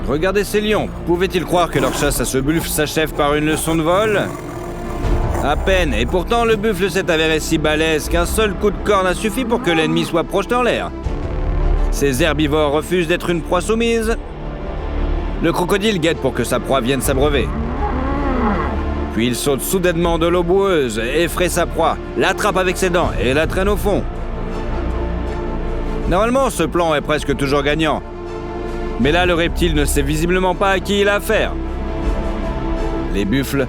Regardez ces lions. Pouvaient-ils croire que leur chasse à ce buffle s'achève par une leçon de vol? À peine, et pourtant le buffle s'est avéré si balèze qu'un seul coup de corne a suffi pour que l'ennemi soit projeté en l'air. Ces herbivores refusent d'être une proie soumise. Le crocodile guette pour que sa proie vienne s'abreuver. Puis il saute soudainement de l'eau boueuse, effraie sa proie, l'attrape avec ses dents et la traîne au fond. Normalement, ce plan est presque toujours gagnant. Mais là, le reptile ne sait visiblement pas à qui il a affaire. Les buffles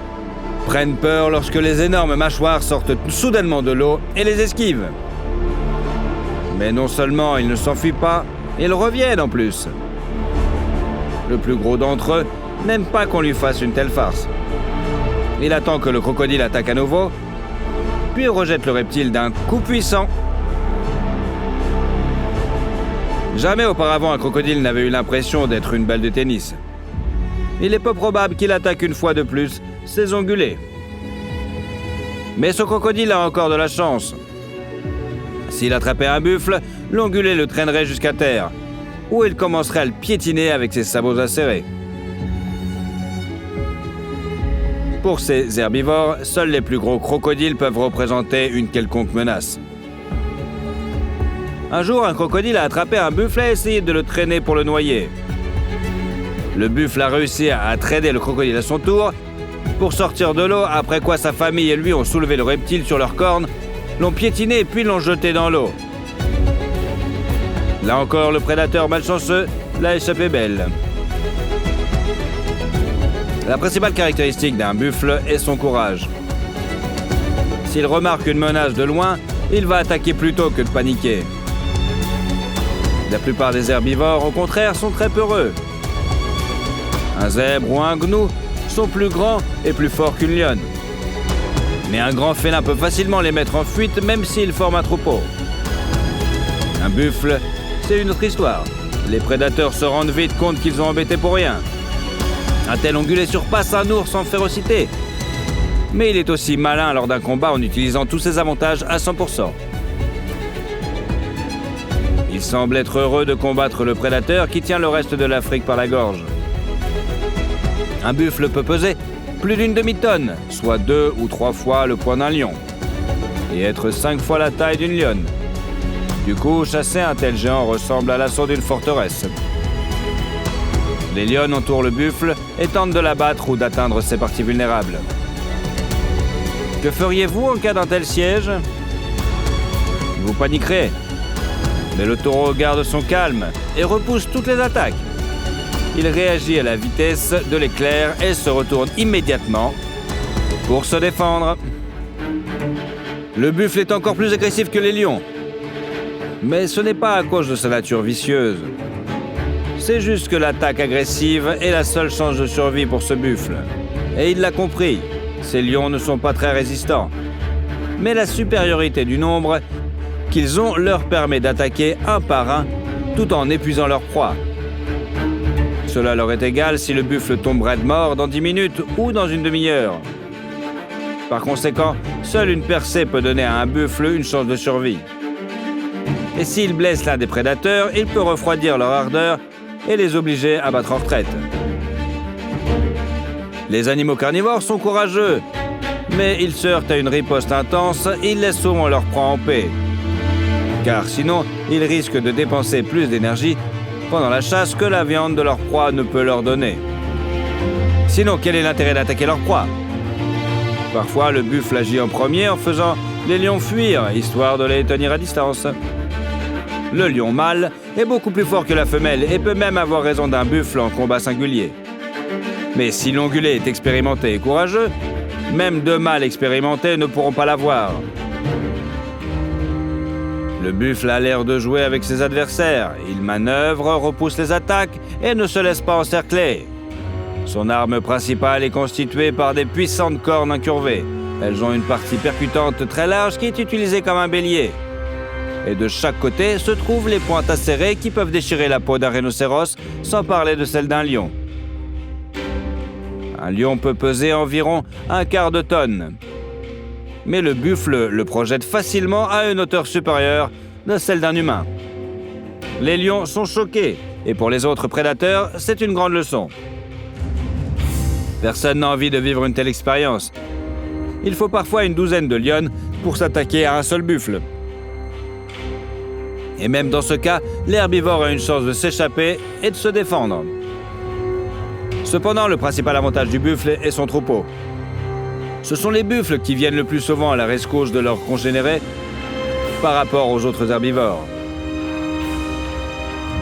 prennent peur lorsque les énormes mâchoires sortent soudainement de l'eau et les esquivent. Mais non seulement ils ne s'enfuient pas, ils reviennent en plus. Le plus gros d'entre eux n'aime pas qu'on lui fasse une telle farce. Il attend que le crocodile attaque à nouveau, puis rejette le reptile d'un coup puissant. Jamais auparavant un crocodile n'avait eu l'impression d'être une balle de tennis. Il est peu probable qu'il attaque une fois de plus ses ongulés. Mais ce crocodile a encore de la chance. S'il attrapait un buffle, l'ongulé le traînerait jusqu'à terre, où il commencerait à le piétiner avec ses sabots acérés. Pour ces herbivores, seuls les plus gros crocodiles peuvent représenter une quelconque menace. Un jour, un crocodile a attrapé un buffle et a essayé de le traîner pour le noyer. Le buffle a réussi à traîner le crocodile à son tour pour sortir de l'eau, après quoi sa famille et lui ont soulevé le reptile sur leurs cornes, l'ont piétiné puis l'ont jeté dans l'eau. Là encore, le prédateur malchanceux l'a échappé belle. La principale caractéristique d'un buffle est son courage. S'il remarque une menace de loin, il va attaquer plutôt que de paniquer. La plupart des herbivores, au contraire, sont très peureux. Un zèbre ou un gnou sont plus grands et plus forts qu'une lionne. Mais un grand félin peut facilement les mettre en fuite, même s'ils forment un troupeau. Un buffle, c'est une autre histoire. Les prédateurs se rendent vite compte qu'ils ont embêté pour rien. Un tel ongulé surpasse un ours en férocité. Mais il est aussi malin lors d'un combat en utilisant tous ses avantages à 100%. Il semble être heureux de combattre le prédateur qui tient le reste de l'Afrique par la gorge. Un buffle peut peser plus d'une demi-tonne, soit 2 ou 3 fois le poids d'un lion, et être 5 fois la taille d'une lionne. Du coup, chasser un tel géant ressemble à l'assaut d'une forteresse. Les lionnes entourent le buffle et tentent de l'abattre ou d'atteindre ses parties vulnérables. Que feriez-vous en cas d'un tel siège? Vous paniquerez. Mais le taureau garde son calme et repousse toutes les attaques. Il réagit à la vitesse de l'éclair et se retourne immédiatement pour se défendre. Le buffle est encore plus agressif que les lions. Mais ce n'est pas à cause de sa nature vicieuse. C'est juste que l'attaque agressive est la seule chance de survie pour ce buffle. Et il l'a compris, ces lions ne sont pas très résistants. Mais la supériorité du nombre qu'ils ont leur permet d'attaquer un par un tout en épuisant leur proie. Cela leur est égal si le buffle tomberait de mort dans 10 minutes ou dans une demi-heure. Par conséquent, seule une percée peut donner à un buffle une chance de survie. Et s'il blesse l'un des prédateurs, il peut refroidir leur ardeur et les obliger à battre en retraite. Les animaux carnivores sont courageux, mais ils se heurtent à une riposte intense et ils laissent souvent leur proie en paix. Car sinon, ils risquent de dépenser plus d'énergie pendant la chasse que la viande de leur proie ne peut leur donner. Sinon, quel est l'intérêt d'attaquer leur proie? Parfois, le buffle agit en premier en faisant les lions fuir, histoire de les tenir à distance. Le lion mâle est beaucoup plus fort que la femelle et peut même avoir raison d'un buffle en combat singulier. Mais si l'ongulé est expérimenté et courageux, même deux mâles expérimentés ne pourront pas l'avoir. Le buffle a l'air de jouer avec ses adversaires. Il manœuvre, repousse les attaques et ne se laisse pas encercler. Son arme principale est constituée par des puissantes cornes incurvées. Elles ont une partie percutante très large qui est utilisée comme un bélier. Et de chaque côté se trouvent les pointes acérées qui peuvent déchirer la peau d'un rhinocéros, sans parler de celle d'un lion. Un lion peut peser environ un quart de tonne. Mais le buffle le projette facilement à une hauteur supérieure de celle d'un humain. Les lions sont choqués Et pour les autres prédateurs, c'est une grande leçon. Personne n'a envie de vivre une telle expérience. Il faut parfois une douzaine de lionnes pour s'attaquer à un seul buffle. Et même dans ce cas, l'herbivore a une chance de s'échapper et de se défendre. Cependant, le principal avantage du buffle est son troupeau. Ce sont les buffles qui viennent le plus souvent à la rescousse de leurs congénérés par rapport aux autres herbivores.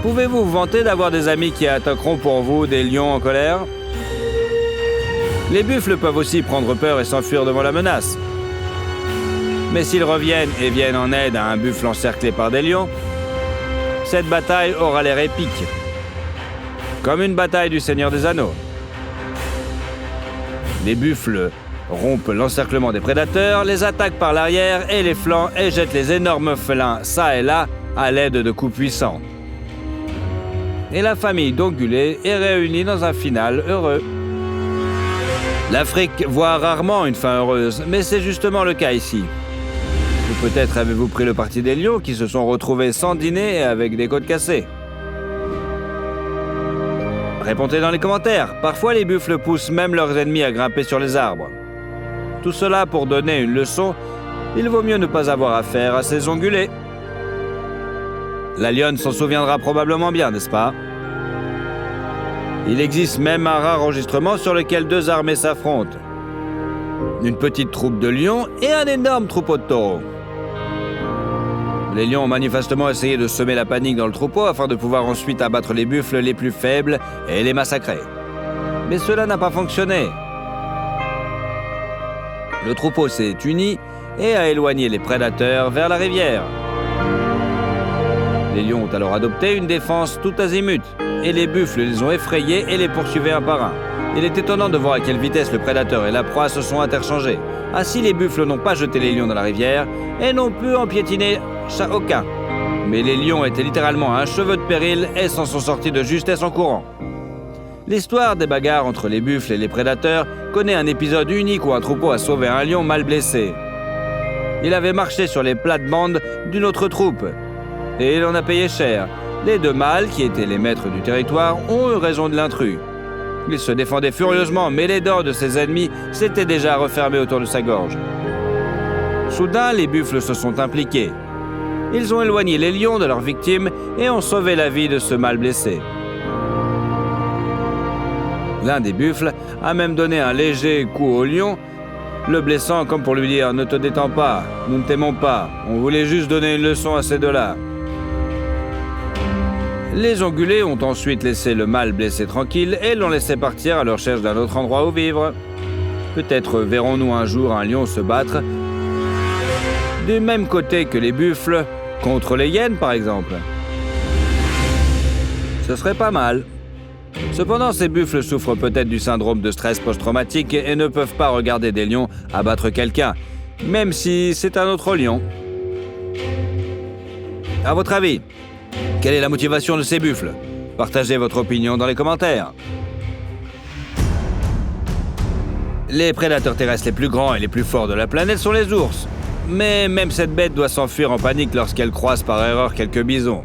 Pouvez-vous vous vanter d'avoir des amis qui attaqueront pour vous des lions en colère? Les buffles peuvent aussi prendre peur et s'enfuir devant la menace. Mais s'ils reviennent et viennent en aide à un buffle encerclé par des lions, cette bataille aura l'air épique, comme une bataille du Seigneur des Anneaux. Les buffles rompent l'encerclement des prédateurs, les attaquent par l'arrière et les flancs et jettent les énormes félins ça et là à l'aide de coups puissants. Et la famille d'ongulés est réunie dans un final heureux. L'Afrique voit rarement une fin heureuse, mais c'est justement le cas ici. Ou peut-être avez-vous pris le parti des lions qui se sont retrouvés sans dîner et avec des côtes cassées. Répondez dans les commentaires. Parfois les buffles poussent même leurs ennemis à grimper sur les arbres. Tout cela pour donner une leçon, il vaut mieux ne pas avoir affaire à ces ongulés. La lionne s'en souviendra probablement bien, n'est-ce pas? Il existe même un rare enregistrement sur lequel deux armées s'affrontent. Une petite troupe de lions et un énorme troupeau de taureaux. Les lions ont manifestement essayé de semer la panique dans le troupeau afin de pouvoir ensuite abattre les buffles les plus faibles et les massacrer. Mais cela n'a pas fonctionné. Le troupeau s'est uni et a éloigné les prédateurs vers la rivière. Les lions ont alors adopté une défense tout azimut, et les buffles les ont effrayés et les poursuivaient un par un. Il est étonnant de voir à quelle vitesse le prédateur et la proie se sont interchangés. Ainsi, les buffles n'ont pas jeté les lions dans la rivière et n'ont pu en piétiner aucun. Mais les lions étaient littéralement à un cheveu de péril et s'en sont sortis de justesse en courant. L'histoire des bagarres entre les buffles et les prédateurs connaît un épisode unique où un troupeau a sauvé un lion mal blessé. Il avait marché sur les plates-bandes d'une autre troupe. Et il en a payé cher. Les deux mâles, qui étaient les maîtres du territoire, ont eu raison de l'intrus. Il se défendait furieusement, mais les dents de ses ennemis s'étaient déjà refermées autour de sa gorge. Soudain, les buffles se sont impliqués. Ils ont éloigné les lions de leurs victimes et ont sauvé la vie de ce mâle blessé. L'un des buffles a même donné un léger coup au lion, le blessant comme pour lui dire « Ne te détends pas, nous ne t'aimons pas, on voulait juste donner une leçon à ces deux-là ». Les ongulés ont ensuite laissé le mâle blessé tranquille et l'ont laissé partir à leur recherche d'un autre endroit où vivre. Peut-être verrons-nous un jour un lion se battre du même côté que les buffles, contre les hyènes par exemple. Ce serait pas mal. Cependant, ces buffles souffrent peut-être du syndrome de stress post-traumatique et ne peuvent pas regarder des lions abattre quelqu'un, même si c'est un autre lion. À votre avis, quelle est la motivation de ces buffles? Partagez votre opinion dans les commentaires. Les prédateurs terrestres les plus grands et les plus forts de la planète sont les ours. Mais même cette bête doit s'enfuir en panique lorsqu'elle croise par erreur quelques bisons.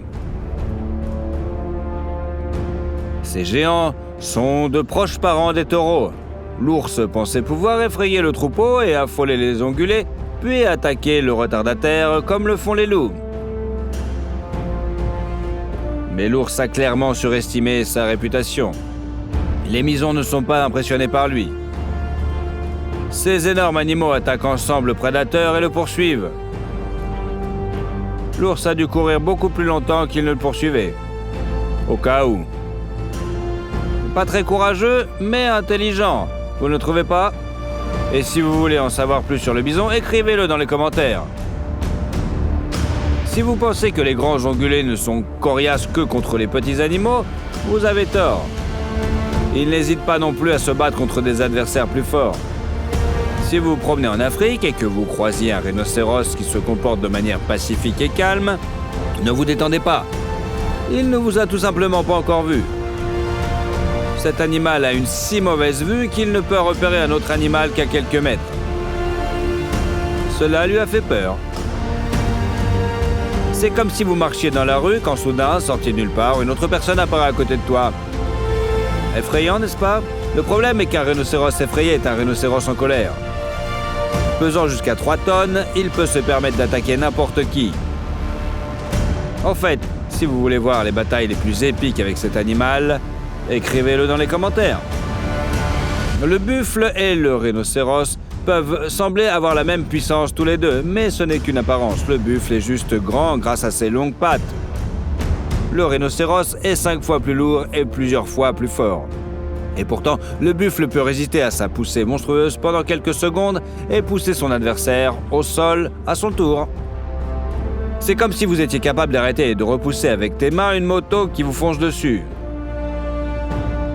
Ces géants sont de proches parents des taureaux. L'ours pensait pouvoir effrayer le troupeau et affoler les ongulés, puis attaquer le retardataire comme le font les loups. Mais l'ours a clairement surestimé sa réputation. Les misons ne sont pas impressionnés par lui. Ces énormes animaux attaquent ensemble le prédateur et le poursuivent. L'ours a dû courir beaucoup plus longtemps qu'il ne le poursuivait. Au cas où. Pas très courageux, mais intelligent. Vous ne trouvez pas? Et si vous voulez en savoir plus sur le bison, écrivez-le dans les commentaires. Si vous pensez que les grands ongulés ne sont coriaces que contre les petits animaux, vous avez tort. Ils n'hésitent pas non plus à se battre contre des adversaires plus forts. Si vous vous promenez en Afrique et que vous croisiez un rhinocéros qui se comporte de manière pacifique et calme, ne vous détendez pas. Il ne vous a tout simplement pas encore vu. Cet animal a une si mauvaise vue qu'il ne peut repérer un autre animal qu'à quelques mètres. Cela lui a fait peur. C'est comme si vous marchiez dans la rue quand soudain, sorti de nulle part, une autre personne apparaît à côté de toi. Effrayant, n'est-ce pas? Le problème est qu'un rhinocéros effrayé est un rhinocéros en colère. Pesant jusqu'à 3 tonnes, il peut se permettre d'attaquer n'importe qui. En fait, si vous voulez voir les batailles les plus épiques avec cet animal, écrivez-le dans les commentaires. Le buffle et le rhinocéros peuvent sembler avoir la même puissance tous les deux, mais ce n'est qu'une apparence. Le buffle est juste grand grâce à ses longues pattes. Le rhinocéros est 5 fois plus lourd et plusieurs fois plus fort. Et pourtant, le buffle peut résister à sa poussée monstrueuse pendant quelques secondes et pousser son adversaire au sol à son tour. C'est comme si vous étiez capable d'arrêter et de repousser avec tes mains une moto qui vous fonce dessus.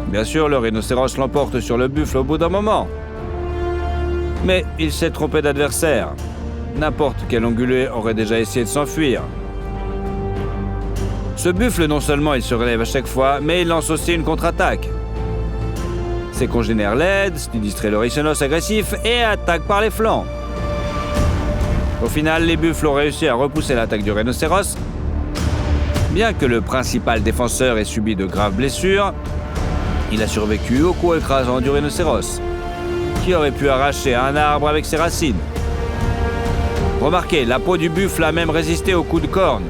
Bien sûr, le rhinocéros l'emporte sur le buffle au bout d'un moment. Mais il s'est trompé d'adversaire. N'importe quel ongulé aurait déjà essayé de s'enfuir. Ce buffle, non seulement il se relève à chaque fois, mais il lance aussi une contre-attaque. Ses congénères l'aident, ce qui distrait le rhinocéros agressif et attaque par les flancs. Au final, les buffles ont réussi à repousser l'attaque du rhinocéros. Bien que le principal défenseur ait subi de graves blessures, il a survécu au coup écrasant du rhinocéros, qui aurait pu arracher un arbre avec ses racines. Remarquez, la peau du buffle a même résisté aux coups de corne.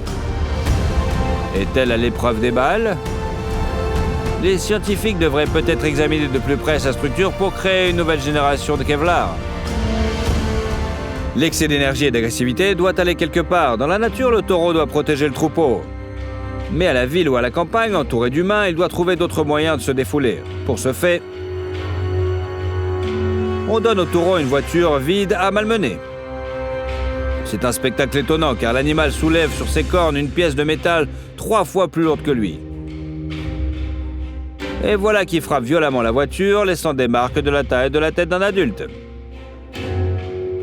Est-elle à l'épreuve des balles? Les scientifiques devraient peut-être examiner de plus près sa structure pour créer une nouvelle génération de Kevlar. L'excès d'énergie et d'agressivité doit aller quelque part. Dans la nature, le taureau doit protéger le troupeau. Mais à la ville ou à la campagne, entouré d'humains, il doit trouver d'autres moyens de se défouler. Pour ce fait, on donne au taureau une voiture vide à malmener. C'est un spectacle étonnant car l'animal soulève sur ses cornes une pièce de métal 3 fois plus lourde que lui. Et voilà qu'il frappe violemment la voiture, laissant des marques de la taille de la tête d'un adulte.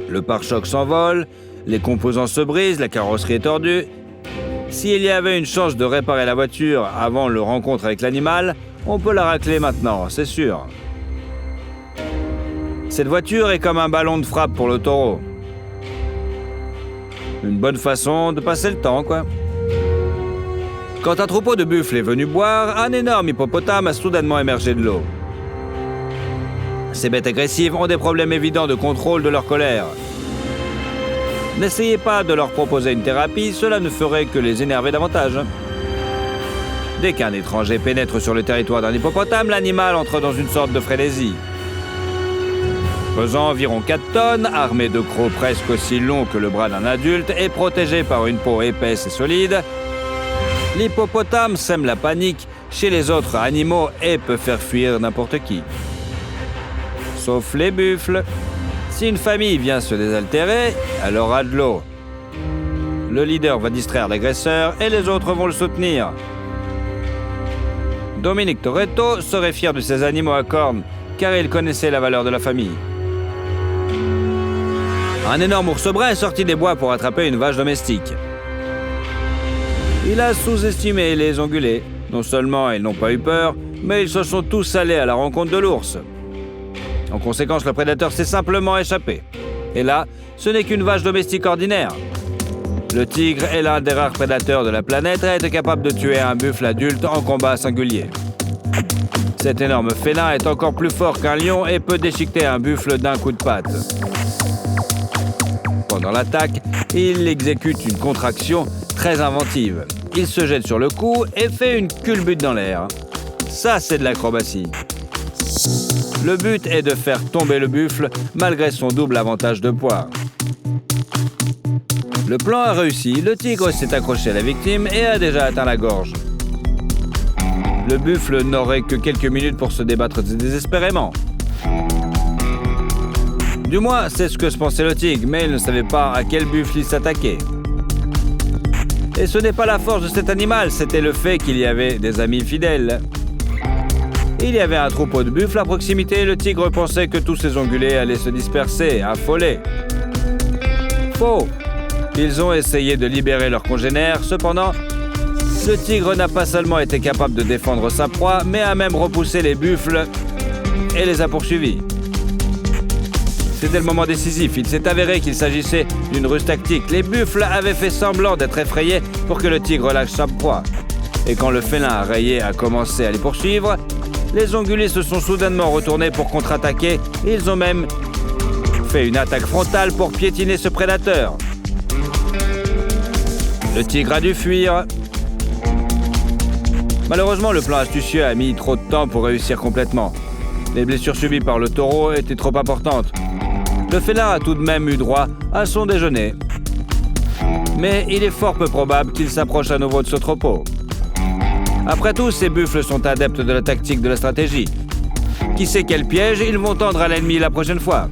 Le pare-choc s'envole, les composants se brisent, la carrosserie est tordue. S'il y avait une chance de réparer la voiture avant le rencontre avec l'animal, on peut la racler maintenant, c'est sûr. Cette voiture est comme un ballon de frappe pour le taureau. Une bonne façon de passer le temps, quoi. Quand un troupeau de buffles est venu boire, un énorme hippopotame a soudainement émergé de l'eau. Ces bêtes agressives ont des problèmes évidents de contrôle de leur colère. N'essayez pas de leur proposer une thérapie, cela ne ferait que les énerver davantage. Dès qu'un étranger pénètre sur le territoire d'un hippopotame, l'animal entre dans une sorte de frénésie. Pesant environ 4 tonnes, armé de crocs presque aussi longs que le bras d'un adulte et protégé par une peau épaisse et solide, l'hippopotame sème la panique chez les autres animaux et peut faire fuir n'importe qui. Sauf les buffles. Si une famille vient se désaltérer, elle aura de l'eau. Le leader va distraire l'agresseur et les autres vont le soutenir. Dominic Toretto serait fier de ses animaux à cornes, car il connaissait la valeur de la famille. Un énorme ours brun est sorti des bois pour attraper une vache domestique. Il a sous-estimé les ongulés. Non seulement ils n'ont pas eu peur, mais ils se sont tous allés à la rencontre de l'ours. En conséquence, le prédateur s'est simplement échappé. Et là, ce n'est qu'une vache domestique ordinaire. Le tigre est l'un des rares prédateurs de la planète et a été capable de tuer un buffle adulte en combat singulier. Cet énorme félin est encore plus fort qu'un lion et peut déchiqueter un buffle d'un coup de patte. Pendant l'attaque, il exécute une contraction très inventive. Il se jette sur le cou et fait une culbute dans l'air. Ça, c'est de l'acrobatie. Le but est de faire tomber le buffle malgré son double avantage de poids. Le plan a réussi, le tigre s'est accroché à la victime et a déjà atteint la gorge. Le buffle n'aurait que quelques minutes pour se débattre désespérément. Du moins, c'est ce que se pensait le tigre, mais il ne savait pas à quel buffle il s'attaquait. Et ce n'est pas la force de cet animal, c'était le fait qu'il y avait des amis fidèles. Il y avait un troupeau de buffles à proximité et le tigre pensait que tous ces ongulés allaient se disperser, affolés. Faux! Ils ont essayé de libérer leurs congénères, cependant, le tigre n'a pas seulement été capable de défendre sa proie, mais a même repoussé les buffles et les a poursuivis. C'était le moment décisif. Il s'est avéré qu'il s'agissait d'une ruse tactique. Les buffles avaient fait semblant d'être effrayés pour que le tigre lâche sa proie. Et quand le félin rayé a commencé à les poursuivre, les ongulés se sont soudainement retournés pour contre-attaquer. Ils ont même fait une attaque frontale pour piétiner ce prédateur. Le tigre a dû fuir. Malheureusement, le plan astucieux a mis trop de temps pour réussir complètement. Les blessures subies par le taureau étaient trop importantes. Le félin a tout de même eu droit à son déjeuner. Mais il est fort peu probable qu'il s'approche à nouveau de ce troupeau. Après tout, ces buffles sont adeptes de la tactique de la stratégie. Qui sait quel piège ils vont tendre à l'ennemi la prochaine fois?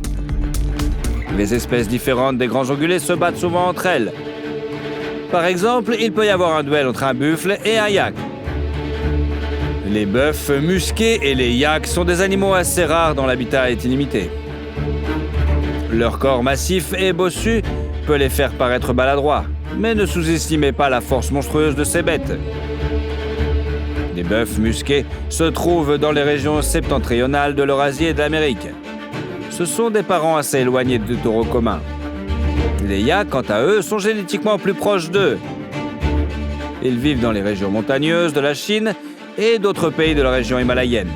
Les espèces différentes des grands ongulés se battent souvent entre elles. Par exemple, il peut y avoir un duel entre un buffle et un yak. Les bœufs musqués et les yaks sont des animaux assez rares dont l'habitat est illimité. Leur corps massif et bossu peut les faire paraître maladroits, mais ne sous-estimez pas la force monstrueuse de ces bêtes. Les bœufs musqués se trouvent dans les régions septentrionales de l'Eurasie et de l'Amérique. Ce sont des parents assez éloignés du taureau commun. Les yaks, quant à eux, sont génétiquement plus proches d'eux. Ils vivent dans les régions montagneuses de la Chine et d'autres pays de la région himalayenne.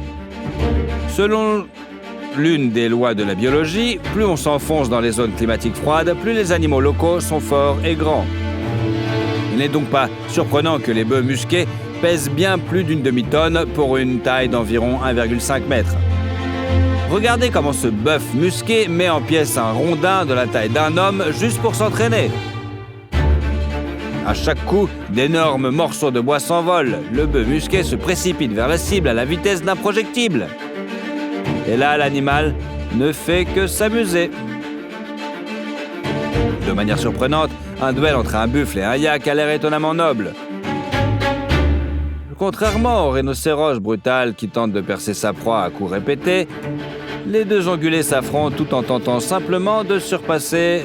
Selon l'une des lois de la biologie, plus on s'enfonce dans les zones climatiques froides, plus les animaux locaux sont forts et grands. Il n'est donc pas surprenant que les bœufs musqués pèsent bien plus d'une demi-tonne pour une taille d'environ 1,5 mètre. Regardez comment ce bœuf musqué met en pièces un rondin de la taille d'un homme juste pour s'entraîner. À chaque coup, d'énormes morceaux de bois s'envolent. Le bœuf musqué se précipite vers la cible à la vitesse d'un projectile. Et là, l'animal ne fait que s'amuser. De manière surprenante, un duel entre un buffle et un yak a l'air étonnamment noble. Contrairement au rhinocéros brutal qui tente de percer sa proie à coups répétés, les deux ongulés s'affrontent tout en tentant simplement de surpasser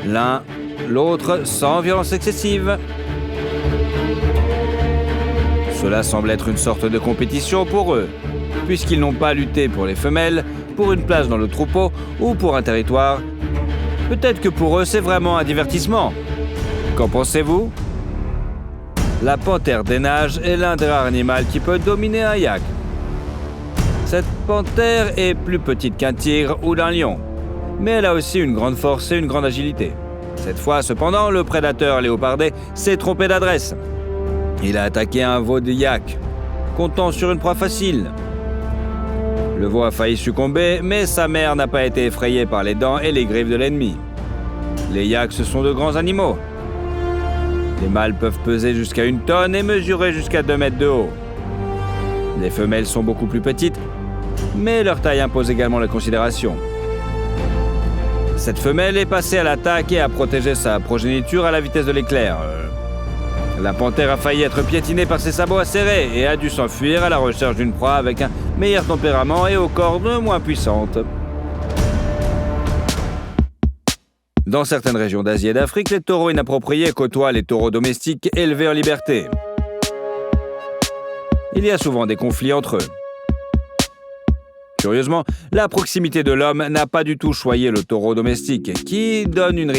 l'un l'autre sans violence excessive. Cela semble être une sorte de compétition pour eux, puisqu'ils n'ont pas lutté pour les femelles, pour une place dans le troupeau ou pour un territoire. Peut-être que pour eux, c'est vraiment un divertissement. Qu'en pensez-vous? La panthère des neiges est l'un des rares animaux qui peut dominer un yak. Cette panthère est plus petite qu'un tigre ou d'un lion, mais elle a aussi une grande force et une grande agilité. Cette fois, cependant, le prédateur léopardé s'est trompé d'adresse. Il a attaqué un veau de yak, comptant sur une proie facile. Le veau a failli succomber, mais sa mère n'a pas été effrayée par les dents et les griffes de l'ennemi. Les yaks, ce sont de grands animaux. Les mâles peuvent peser jusqu'à 1 tonne et mesurer jusqu'à 2 mètres de haut. Les femelles sont beaucoup plus petites, mais leur taille impose également la considération. Cette femelle est passée à l'attaque et a protégé sa progéniture à la vitesse de l'éclair. La panthère a failli être piétinée par ses sabots acérés et a dû s'enfuir à la recherche d'une proie avec un meilleur tempérament et aux cornes moins puissantes. Dans certaines régions d'Asie et d'Afrique, les taureaux inappropriés côtoient les taureaux domestiques élevés en liberté. Il y a souvent des conflits entre eux. Curieusement, la proximité de l'homme n'a pas du tout choyé le taureau domestique, qui donne une